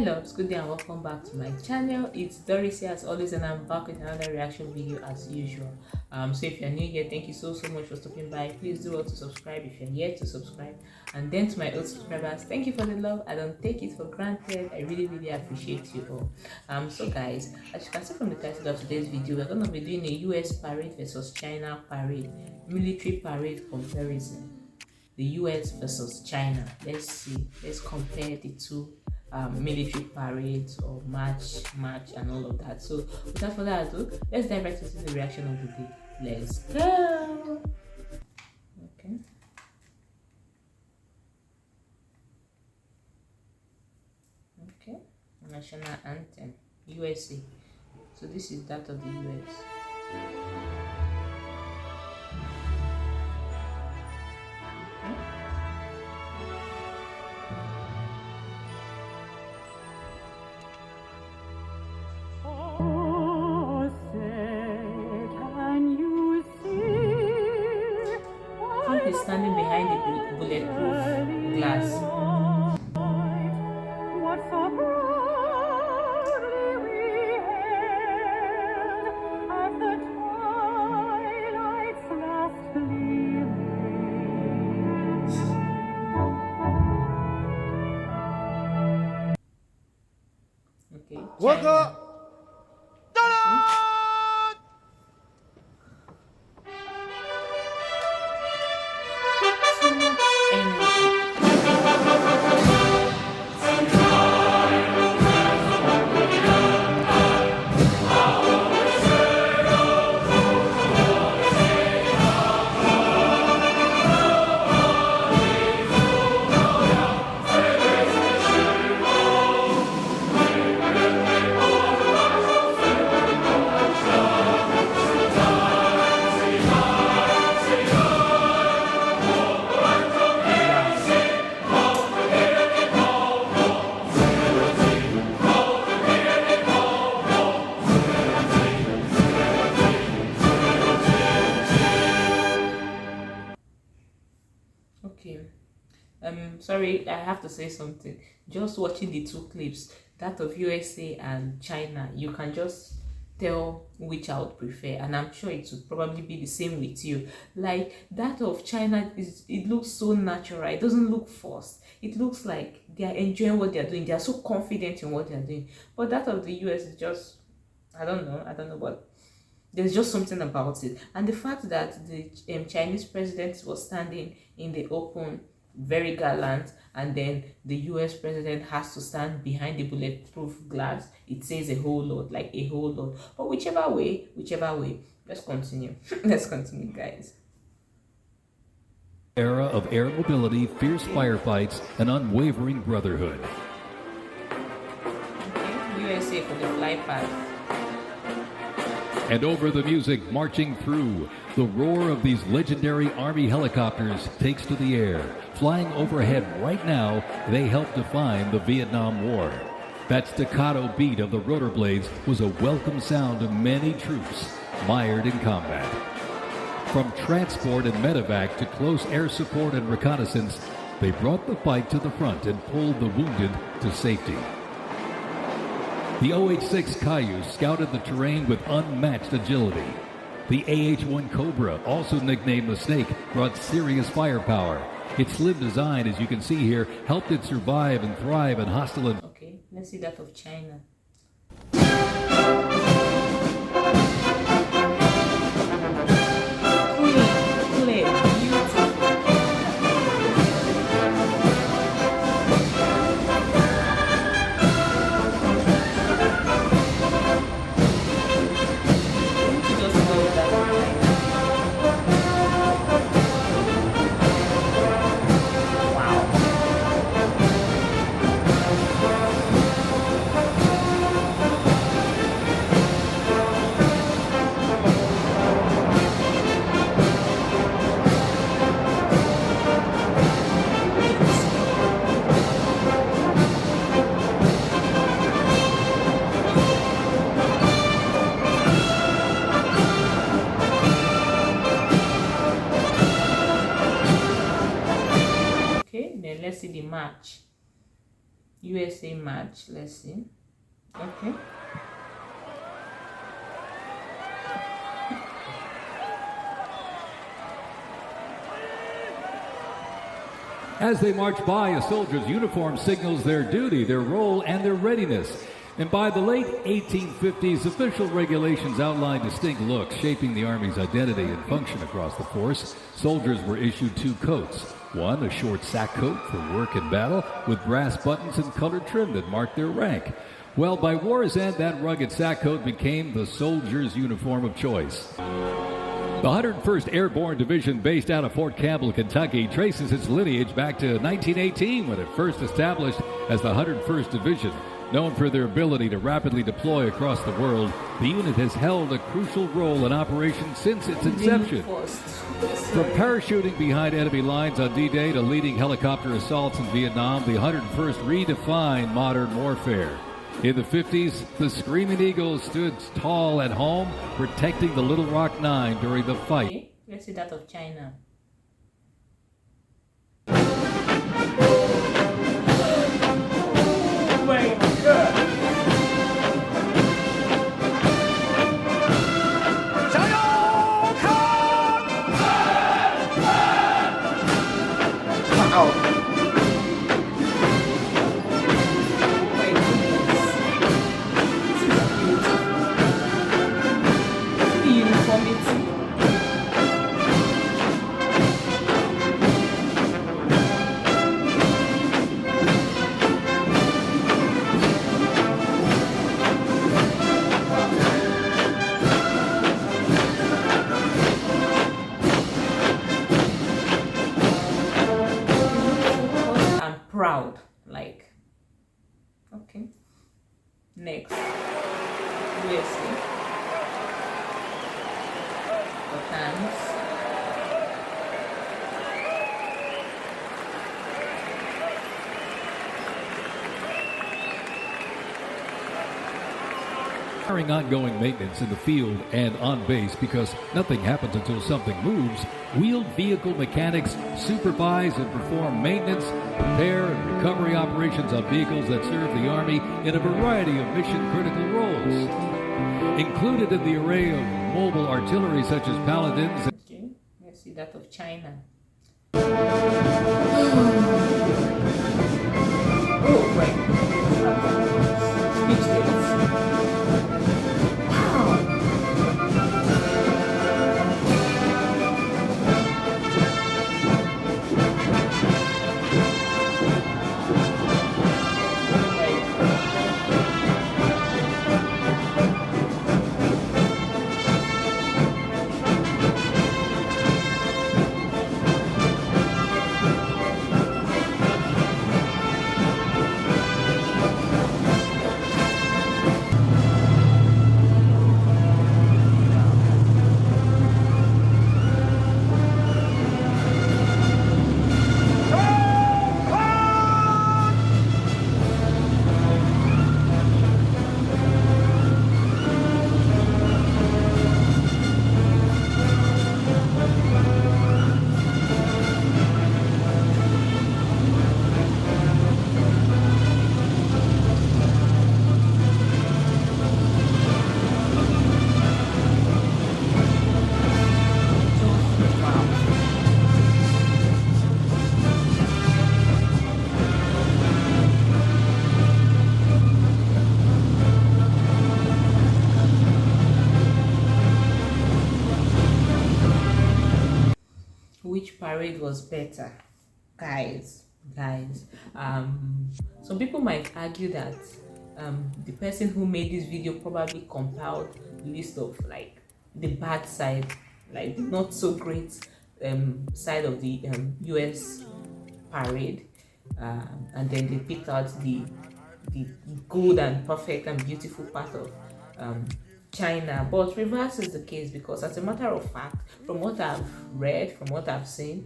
loves, good day and welcome back to my channel. It's Doris here as always, and I'm back with another reaction video as usual. So if you're new here, thank you so much for stopping by. Please do also subscribe if you're yet to subscribe. And then to my old subscribers, thank you for the love. I don't take it for granted. I really appreciate you all. So guys, as you can see from the title of today's video, we're gonna be doing a US parade versus China parade, military parade comparison. The US versus China. Let's see. Let's compare the two military parades or march and all of that. So without further ado, let's dive right into the reaction of the day. Let's go. Okay. Okay. National anthem, USA. So this is that of the US. Is standing behind the bulletproof glass. What so proudly we hailed as the twilight's last gleaming. Okay. What's up? Okay, sorry, I have to say something. Just watching the two clips, that of USA and China, you can just tell which I would prefer, and I'm sure it would probably be the same with you. Like that of China it looks so natural. It doesn't look forced. It looks like they are enjoying what they are doing. They are so confident in what they are doing. But that of the US is just, I don't know, but there's just something about it. And the fact that the Chinese president was standing in the open, very gallant, and then the US president has to stand behind the bulletproof glass, it says a whole lot, like a whole lot. But whichever way, let's continue. Let's continue, guys. Era of air mobility, fierce firefights, and unwavering brotherhood. Okay, USA for the flypast. And over the music marching through, the roar of these legendary Army helicopters takes to the air. Flying overhead right now, they help define the Vietnam War. That staccato beat of the rotor blades was a welcome sound to many troops mired in combat. From transport and medevac to close air support and reconnaissance, they brought the fight to the front and pulled the wounded to safety. The OH-6 Cayuse scouted the terrain with unmatched agility. The AH-1 Cobra, also nicknamed the Snake, brought serious firepower. Its slim design, as you can see here, helped it survive and thrive in hostile... Okay, let's see that of China. USA match. Let's see. Okay. As they march by, a soldier's uniform signals their duty, their role, and their readiness. And by the late 1850s, official regulations outlined distinct looks, shaping the Army's identity and function across the force. Soldiers were issued 2 coats. One, a short sack coat for work and battle, with brass buttons and colored trim that marked their rank. Well, by war's end, that rugged sack coat became the soldier's uniform of choice. The 101st Airborne Division, based out of Fort Campbell, Kentucky, traces its lineage back to 1918 when it first established as the 101st Division. Known for their ability to rapidly deploy across the world, the unit has held a crucial role in operation since its inception. From parachuting behind enemy lines on D-Day to leading helicopter assaults in Vietnam, the 101st redefined modern warfare. In the 50s, the Screaming Eagles stood tall at home, protecting the Little Rock Nine during the fight. Okay, let's see that of China. Oh my God! Wow! Proud, like, okay. Next, USA. The hands. Requiring ongoing maintenance in the field and on base because nothing happens until something moves, wheeled vehicle mechanics supervise and perform maintenance, repair, and recovery operations on vehicles that serve the Army in a variety of mission-critical roles. Included in the array of mobile artillery such as paladins. Okay, let's see that of China. Oh my God. Speechless. Which parade was better? Guys, some people might argue that the person who made this video probably compiled a list of like the bad side, like the not so great side of the US parade, and then they picked out the good and perfect and beautiful part of China. But reverse is the case, because as a matter of fact, from what I've read, from what I've seen,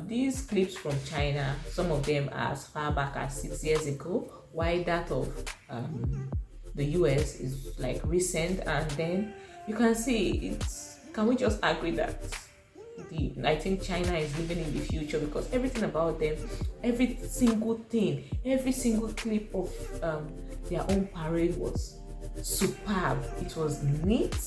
these clips from China, some of them are as far back as 6 years ago, while that of the US is like recent. And then you can see it's, can we just agree that I think China is living in the future, because everything about them, every single thing, every single clip of their own parade was superb. It was neat.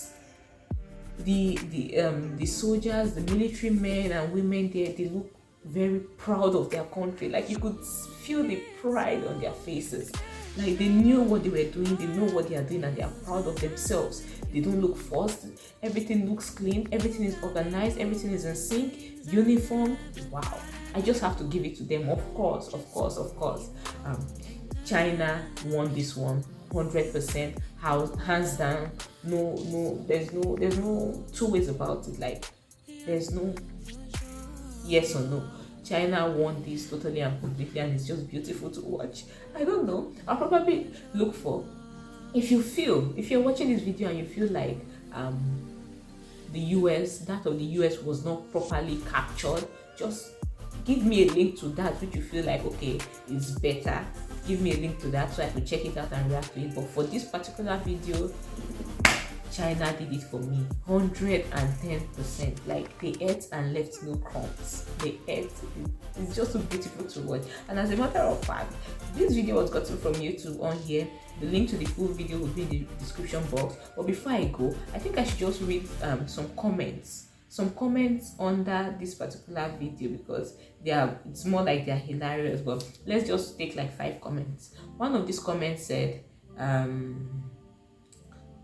The soldiers, the military men and women there, they look very proud of their country. Like, you could feel the pride on their faces. Like, they knew what they were doing, they know what they are doing, and they are proud of themselves. They don't look forced. Everything looks clean, everything is organized, everything is in sync, uniform. Wow. I just have to give it to them. Of course. China won this one 100%, hands down. There's no two ways about it. Like, there's no yes or no. China won this totally and completely, and it's just beautiful to watch. I don't know. I'll probably look for, if you're watching this video and you feel like that of the US was not properly captured, just give me a link to that which you feel like, okay, is better. Give me a link to that so I could check it out and react to it. But for this particular video, China did it for me 110%. Like, they ate and left no crumbs. They ate. It's just so beautiful to watch. And as a matter of fact, this video was gotten from YouTube on here. The link to the full video will be in the description box. But before I go, I think I should just read some comments under this particular video, because it's more like they're hilarious. But let's just take like 5 comments. One of these comments said,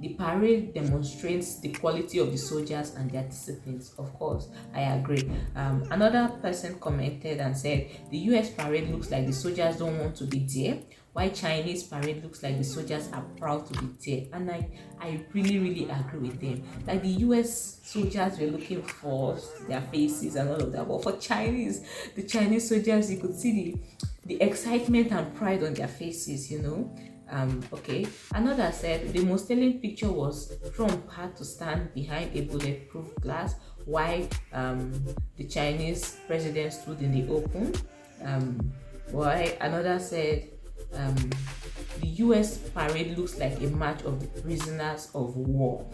the parade demonstrates the quality of the soldiers and their disciplines. Of course, I agree. Another person commented and said, the US parade looks like the soldiers don't want to be there, while Chinese parade looks like the soldiers are proud to be there. And I really agree with them. Like, the US soldiers were looking for their faces and all of that, but for the Chinese soldiers, you could see the excitement and pride on their faces, you know. Okay. Another said the most telling picture was Trump had to stand behind a bulletproof glass while the Chinese president stood in the open. Why? Another said the US parade looks like a march of the prisoners of war.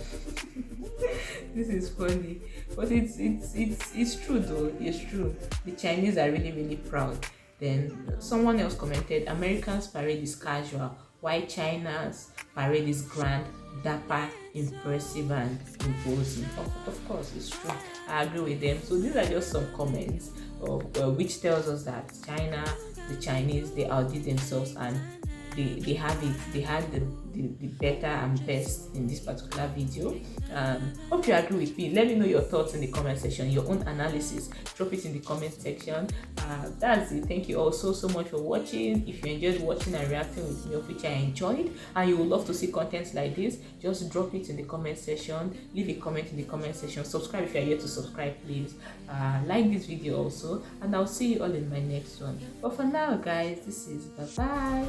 This is funny, but it's true though. It's true. The Chinese are really proud. Then someone else commented, Americans parade is casual, while China's parade is grand, dapper, impressive, and imposing. Of course, it's true. I agree with them. So these are just some comments of which tells us that the Chinese, they outdid themselves, and they had the better and best in this particular video. Hope you agree with me. Let me know your thoughts in the comment section, your own analysis. Drop it in the comment section. That's it. Thank you all so much for watching. If you enjoyed watching and reacting with me, of which I enjoyed, and you would love to see content like this, just drop it in the comment section. Leave a comment in the comment section. Subscribe if you are yet to subscribe, please. Like this video also, and I'll see you all in my next one. But for now, guys, this is bye.